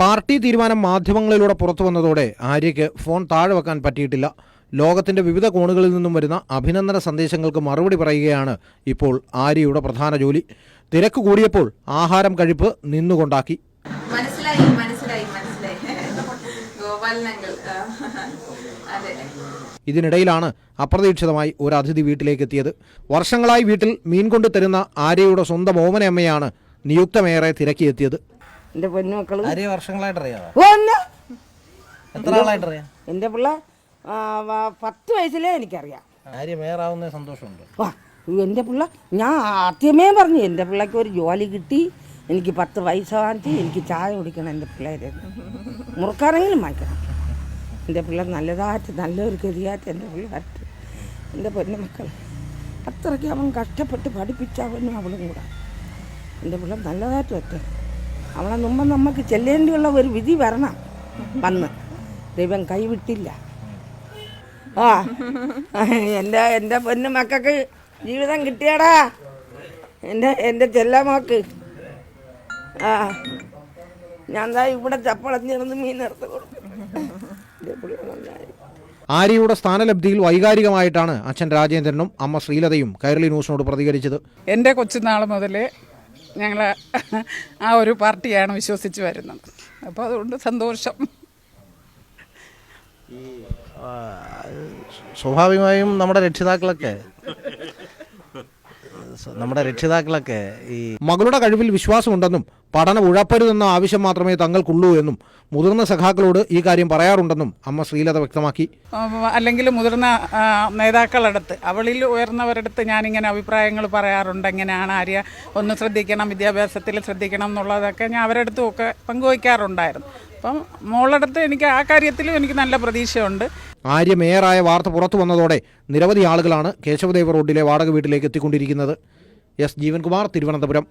Party തീരുമാനം മാധ്യമങ്ങളിലൂടെ പുറത്തു വന്നതോടെ ആര്യയ്ക്ക് ഫോൺ താഴെ വെക്കാൻ പറ്റിയിട്ടില്ല. ലോകത്തിന്റെ വിവിധ കോണുകളിൽ നിന്നും വരുന്ന അഭിനന്ദന സന്ദേശങ്ങൾക്ക് മറുപടി പറയുകയാണ് ഇപ്പോൾ ആര്യയുടെ പ്രധാന ജോലി. തിരക്ക് കൂടിയപ്പോൾ ആഹാരം കഴിപ്പ് നിന്നുകൊണ്ടാക്കി. ഇതിനിടയിലാണ് അപ്രതീക്ഷിതമായി ഒരു അതിഥി വീട്ടിലേക്ക് എത്തിയത്. വർഷങ്ങളായി വീട്ടിൽ മീൻ കൊണ്ടു തരുന്ന ആര്യയുടെ സ്വന്തം ഓമനയമ്മയാണ് നിയുക്തമേറെ തിരക്കിയെത്തിയത്. എൻ്റെ പൊന്നുമക്കൾ വർഷങ്ങളായിട്ട് അറിയാമോ? എൻ്റെ പിള്ള 10 വയസ്സിലേ എനിക്കറിയാം. സന്തോഷമുണ്ട്. എൻ്റെ പിള്ള ഞാൻ ആദ്യമേ പറഞ്ഞു എൻ്റെ പിള്ളയ്ക്ക് ഒരു ജോലി കിട്ടി, എനിക്ക് 10 വയസ്സാകാൻ എനിക്ക് ചായ കുടിക്കണം, എൻ്റെ പിള്ളേരെ മുറുക്കാണെങ്കിലും വാങ്ങിക്കണം. എൻ്റെ പിള്ള നല്ലതായിട്ട് നല്ലൊരു ഗതിയായിട്ട് എൻ്റെ പിള്ളേർക്ക് എൻ്റെ പൊന്നുമക്കൾ അത്രയ്ക്ക് അവൻ കഷ്ടപ്പെട്ട് പഠിപ്പിച്ച അവനും അവളും കൂടെ. എൻ്റെ പിള്ള നല്ലതായിട്ട് ഒറ്റ അവളെ മുമ്പ് നമുക്ക് ചെല്ലേണ്ടിയുള്ള ഒരു വിധി വരണം. വന്ന് ദൈവം കൈവിട്ടില്ല. എൻ്റെ പൊന്നു മക്കൾക്ക് ജീവിതം കിട്ടിയടാ, എൻ്റെ ചെല്ലമോക്ക്. ഞാൻ ഇവിടെ ചപ്പളഞ്ഞിരുന്ന് മീൻ നിർത്തി കൊടുക്കും. ആര്യയുടെ സ്ഥാനലബ്ധിയിൽ വൈകാരികമായിട്ടാണ് അച്ഛൻ രാജേന്ദ്രനും അമ്മ ശ്രീലതയും കൈരളി ന്യൂസിനോട് പ്രതികരിച്ചത്. എൻ്റെ കൊച്ചുനാൾ മുതലേ ഞങ്ങൾ ആ ഒരു പാർട്ടിയാണ് വിശ്വസിച്ച് വരുന്നത്. അപ്പോൾ അതുകൊണ്ട് സന്തോഷം. സ്വാഭാവികമായും നമ്മുടെ രക്ഷിതാക്കളൊക്കെ ഈ മകളുടെ കഴിവിൽ വിശ്വാസമുണ്ടെന്നും പഠനം ഉഴപ്പരുതെന്ന ആവശ്യം മാത്രമേ തങ്ങൾക്കുള്ളൂ എന്നും മുതിർന്ന സഖാക്കളോട് ഈ കാര്യം പറയാറുണ്ടെന്നും അമ്മ ശ്രീലത വ്യക്തമാക്കി. അല്ലെങ്കിൽ മുതിർന്ന നേതാക്കളടുത്ത്, അവളിൽ ഉയർന്നവരടുത്ത് ഞാനിങ്ങനെ അഭിപ്രായങ്ങൾ പറയാറുണ്ട്. എങ്ങനെയാണ് ആര്യ ഒന്ന് ശ്രദ്ധിക്കണം, വിദ്യാഭ്യാസത്തിൽ ശ്രദ്ധിക്കണം എന്നുള്ളതൊക്കെ ഞാൻ അവരടുത്തും ഒക്കെ പങ്കുവയ്ക്കാറുണ്ടായിരുന്നു. അപ്പം മോളടുത്ത് എനിക്ക് ആ കാര്യത്തിലും എനിക്ക് നല്ല പ്രതീക്ഷയുണ്ട്. ആര്യ മേയറായ വാർത്ത പുറത്തു വന്നതോടെ നിരവധി ആളുകളാണ് കേശവദേവ റോഡിലെ വാടക വീട്ടിലേക്ക് എത്തിക്കൊണ്ടിരിക്കുന്നത്. എസ് ജീവൻകുമാർ, തിരുവനന്തപുരം.